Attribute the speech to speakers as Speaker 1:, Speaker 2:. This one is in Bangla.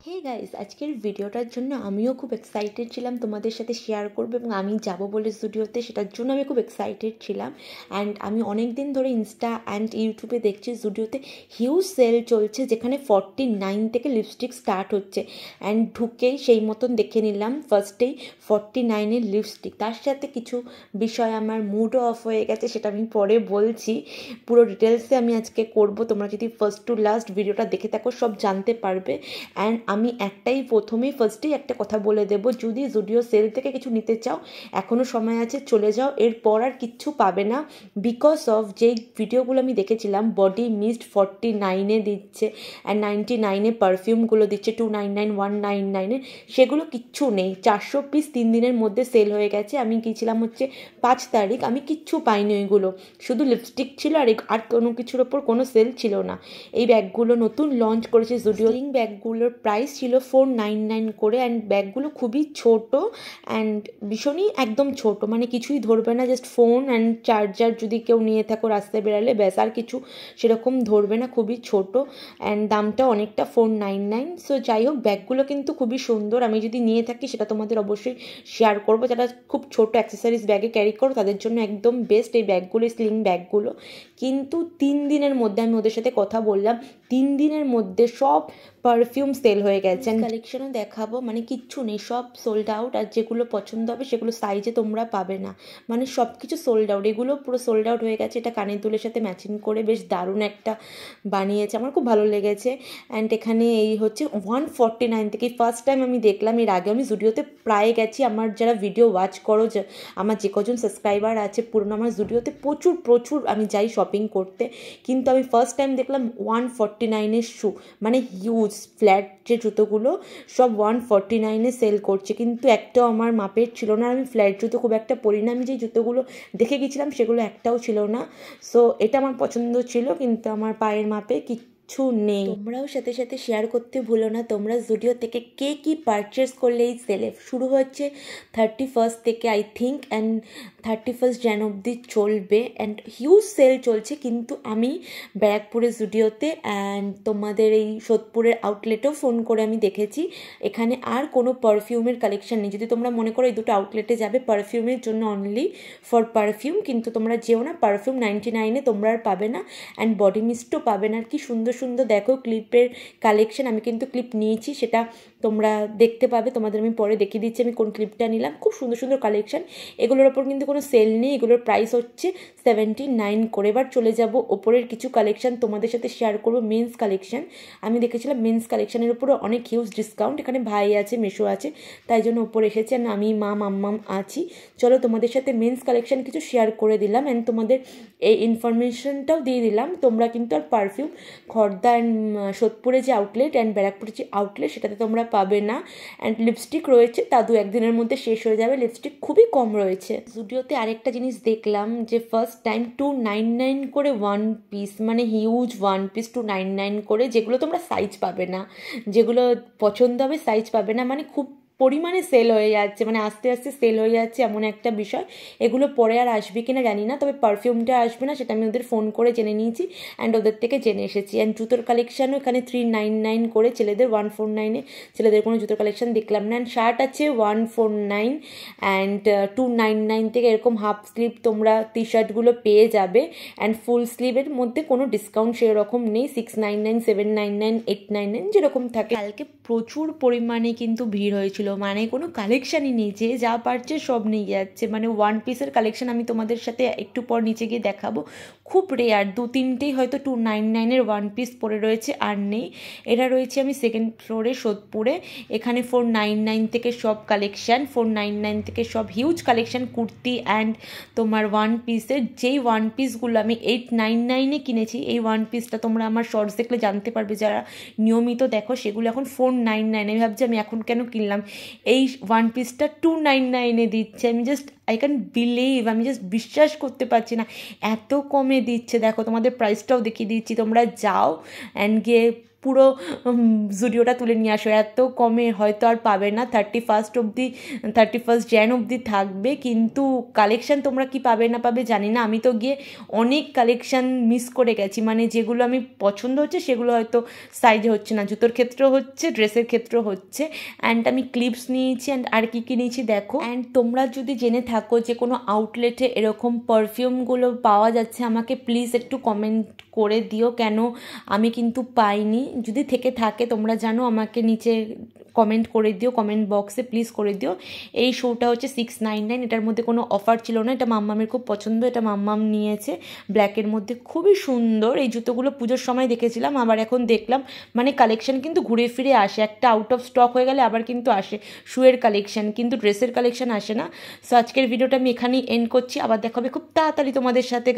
Speaker 1: হে গাইস, আজকের ভিডিওটার জন্য আমিও খুব এক্সাইটেড ছিলাম তোমাদের সাথে শেয়ার করবো এবং আমি যাব বলে স্টুডিওতে, সেটার জন্য আমি খুব এক্সাইটেড ছিলাম। অ্যান্ড আমি অনেক দিন ধরে ইনস্টা অ্যান্ড ইউটিউবে দেখছি স্টুডিওতে হিউজ সেল চলছে, যেখানে 49 থেকে লিপস্টিক স্টার্ট হচ্ছে। অ্যান্ড ঢুকেই সেই মতন দেখে নিলাম ফার্স্টেই 49-এর লিপস্টিক। তার সাথে কিছু বিষয় আমার মুডও অফ হয়ে গেছে, সেটা আমি পরে বলছি। পুরো ডিটেলসে আমি আজকে করব, তোমরা যদি ফার্স্ট টু লাস্ট ভিডিওটা দেখে থাকো সব জানতে পারবে। অ্যান্ড আমি ফার্স্টেই একটা কথা বলে দেবো, যদি জুডিও সেল থেকে কিছু নিতে চাও এখনও সময় আছে, চলে যাও, এরপর আর কিচ্ছু পাবে না। বিকজ অফ যেই ভিডিওগুলো আমি দেখেছিলাম, বডি মিস্ট 49-এ দিচ্ছে অ্যান্ড 99-এ পারফিউমগুলো দিচ্ছে, 299, 199-এ, সেগুলো কিচ্ছু নেই। 400 পিস 3 দিনের মধ্যে সেল হয়ে গেছে। আমি গিয়েছিলাম হচ্ছে 5 তারিখ, আমি কিচ্ছু পাইনি ওইগুলো, শুধু লিপস্টিক ছিল আর কোনো কিছুর ওপর কোনো সেল ছিল না। এই ব্যাগগুলো নতুন লঞ্চ করেছে জুডিও। ব্যাগগুলোর প্রাইস ছিল 499 করে। অ্যান্ড ব্যাগগুলো খুবই ছোট অ্যান্ড ভীষণই একদম ছোট, মানে কিছুই ধরবে না, জাস্ট ফোন অ্যান্ড চার্জার যদি কেউ নিয়ে থাকো রাস্তায় বেরালে ব্যাস, আর কিছু সেরকম ধরবে না, খুবই ছোট। অ্যান্ড দামটা অনেকটা 499। সো যাই হোক, ব্যাগগুলো কিন্তু খুবই সুন্দর। আমি যদি নিয়ে থাকি সেটা তোমাদের অবশ্যই শেয়ার করবো। যারা খুব ছোট অ্যাক্সেসরিজ ব্যাগে ক্যারি করো তাদের জন্য একদম বেস্ট এই ব্যাগগুলো, স্লিং ব্যাগগুলো। কিন্তু 3 দিনের মধ্যে, আমি ওদের সাথে কথা বললাম, 3 দিনের মধ্যে সব পারফিউম সেল হয়ে গেছে। কালেকশনও দেখাবো, মানে কিচ্ছু নেই, সব সোল্ড আউট। আর যেগুলো পছন্দ হবে সেগুলো সাইজে তোমরা পাবে না, মানে সব কিছু সোল্ড আউট। এগুলো পুরো সোল্ড আউট হয়ে গেছে। এটা কানের দুলের সাথে ম্যাচিং করে বেশ দারুণ একটা বানিয়েছে, আমার খুব ভালো লেগেছে। অ্যান্ড এখানে এই হচ্ছে 149 থেকে ফার্স্ট টাইম আমি দেখলাম। এর আগে আমি জুডিওতে প্রায় গেছি, আমার যারা ভিডিও ওয়াচ করো, আমার যে কজন সাবস্ক্রাইবার আছে পুরনো, আমার জুডিওতে প্রচুর আমি যাই শপিং করতে, কিন্তু আমি ফার্স্ট টাইম দেখলাম 149-এর শু, মানে হিউজ ফ্ল্যাট যে জুতোগুলো সব 149-এ সেল করছে, কিন্তু একটাও আমার মাপের ছিল না। আমি ফ্ল্যাট জুতো খুব একটা পরি না, আমি যে জুতোগুলো দেখে গেছিলাম সেগুলো একটাও ছিল না। সো এটা আমার পছন্দ ছিল, কিন্তু আমার পায়ের মাপে কিছু নেই। তোমরাও সাথে সাথে শেয়ার করতে ভুলো না তোমরা জুডিও থেকে কে কী পারচেস করলে। এই সেলে শুরু হচ্ছে 31 থেকে আই থিঙ্ক, অ্যান্ড 31 জানুয়ারি অবধি চলবে। অ্যান্ড হিউজ সেল চলছে। কিন্তু আমি ব্যারাকপুরে জুডিওতে অ্যান্ড তোমাদের এই সোদপুরের আউটলেটেও ফোন করে আমি দেখেছি, এখানে আর কোনো পারফিউমের কালেকশন নেই। যদি তোমরা মনে করো এই দুটো আউটলেটে যাবে পারফিউমের জন্য, অনলি ফর পারফিউম, কিন্তু তোমরা যেও না, পারফিউম 99-এ তোমরা আর পাবে না, অ্যান্ড বডি মিস্টও পাবে না। আর কি সুন্দর সুন্দর দেখো ক্লিপের কালেকশন, আমি কিন্তু ক্লিপ নিয়েছি, সেটা তোমরা দেখতে পাবে, তোমাদের আমি পরে দেখিয়ে দিচ্ছি আমি কোন ক্লিপটা নিলাম। খুব সুন্দর সুন্দর কালেকশন, এগুলোর ওপর কিন্তু কোনো সেল নেই, এগুলোর প্রাইস হচ্ছে 79 করে। এবার চলে যাব ওপরের কিছু কালেকশন তোমাদের সাথে শেয়ার করবো। মেন্স কালেকশন আমি দেখেছিলাম, মেন্স কালেকশনের উপরে অনেক হিউজ ডিসকাউন্ট। এখানে ভাই আছে, মেশো আছে, তাই জন্য ওপরে এসেছে, আর আমি মাম্মাম আছি। চলো তোমাদের সাথে মেন্স কালেকশন কিছু শেয়ার করে দিলাম, অ্যান্ড তোমাদের এই ইনফরমেশনটাও দিয়ে দিলাম। তোমরা কিন্তু আর পারফিউম খড়দা অ্যান্ড সোদপুরে যে আউটলেট অ্যান্ড ব্যারাকপুরে যে আউটলেট সেটাতে তোমরা পাবে না। অ্যান্ড লিপস্টিক রয়েছে, তা 2-1 দিনের মধ্যে শেষ হয়ে যাবে, লিপস্টিক খুবই কম রয়েছে। জুডিওতে আরেকটা জিনিস দেখলাম যে ফার্স্ট টাইম 299 করে 1 পিস, মানে হিউজ 1 পিস 299 করে, যেগুলো তোমরা সাইজ পাবে না, যেগুলো পছন্দ হবে সাইজ পাবে না, মানে খুব পরিমাণে সেল হয়ে যাচ্ছে, মানে আস্তে আস্তে সেল হয়ে যাচ্ছে, এমন একটা বিষয়। এগুলো পরে আর আসবে কিনা জানি না, তবে পারফিউমটা আসবে না, সেটা আমি ওদের ফোন করে জেনে নিয়েছি অ্যান্ড ওদের থেকে জেনে এসেছি। অ্যান্ড জুতোর কালেকশানও এখানে 399 করে, ছেলেদের 149-এ, ছেলেদের কোনো জুতোর কালেকশান দেখলাম না। অ্যান্ড শার্ট আছে 149 অ্যান্ড 299 থেকে এরকম হাফ স্লিভ তোমরা টি শার্টগুলো পেয়ে যাবে। অ্যান্ড ফুল স্লিভের মধ্যে কোনো ডিসকাউন্ট সেরকম নেই, 699, 799, 899 যেরকম থাকে। কালকে প্রচুর পরিমাণে কিন্তু ভিড় হয়েছিল, মানে কোনো কালেকশানই নেই, যে যা পারছে সব নিয়ে যাচ্ছে। মানে 1 পিসের কালেকশান আমি তোমাদের সাথে একটু পর নিচে গিয়ে দেখাবো, খুব রেয়ার 2-3টেই হয়তো 299-এর 1 পিস পরে রয়েছে, আর নেই। এটা রয়েছে আমি সেকেন্ড ফ্লোরে সোদপুরে, এখানে 499 থেকে সব কালেকশান, 499 থেকে সব হিউজ কালেকশান, কুর্তি অ্যান্ড তোমার 1 পিসের। যেই 1 পিসগুলো আমি 899-এ কিনেছি, এই 1 পিসটা তোমরা আমার শর্টস দেখলে জানতে পারবে, যারা নিয়মিত দেখো, সেগুলো এখন 499। আমি ভাবছি আমি এখন কেন কিনলাম, এই 1 পিসটা 299-এ দিচ্ছে। আই ক্যান বিলিভ, আমি জাস্ট বিশ্বাস করতে পারছি না এত কমে দিচ্ছে। দেখো তোমাদের প্রাইসটাও দেখিয়ে দিচ্ছি, তোমরা যাও অ্যান্ড গিয়ে পুরো জুডিওটা তুলে নিয়ে আসো, এত কমে হয়তো আর পাবে না। 31 jan অবধি থাকবে, কিন্তু কালেকশান তোমরা কি পাবে না পাবে জানি না। আমি তো গিয়ে অনেক কালেকশান মিস করে গেছি, মানে যেগুলো আমি পছন্দ হচ্ছে সেগুলো হয়তো সাইজে হচ্ছে না, জুতোর ক্ষেত্রেও হচ্ছে, ড্রেসের ক্ষেত্রেও হচ্ছে। অ্যান্ড আমি ক্লিপস নিয়েছি, অ্যান্ড আর কী কী নিয়েছি দেখো। অ্যান্ড তোমরা যদি জেনে থাকো যে কোনো আউটলেটে এরকম পারফিউমগুলো পাওয়া যাচ্ছে, আমাকে প্লিজ একটু কমেন্ট করে দিও, কেন আমি কিন্তু পাইনি। যদি থেকে থাকে তোমরা জানো, আমাকে নিচে কমেন্ট করে দিও, কমেন্ট বক্সে প্লিজ করে দিও। এই শোটা হচ্ছে 699, এটার মধ্যে কোনো অফার ছিল না, এটা মাম্মামের খুব পছন্দ, এটা মাম্মাম নিয়েছে ব্ল্যাকের মধ্যে, খুবই সুন্দর। এই জুতোগুলো পুজোর সময় দেখেছিলাম, আবার এখন দেখলাম, মানে কালেকশন কিন্তু ঘুরে ফিরে আসে, একটা আউট অফ স্টক হয়ে গেলে আবার কিন্তু আসে শুয়ের কালেকশন, কিন্তু ড্রেসের কালেকশন আসে না। সো আজকের ভিডিওটা আমি এখানেই এন্ড করছি, আবার দেখা হবে খুব তাড়াতাড়ি তোমাদের সাথে।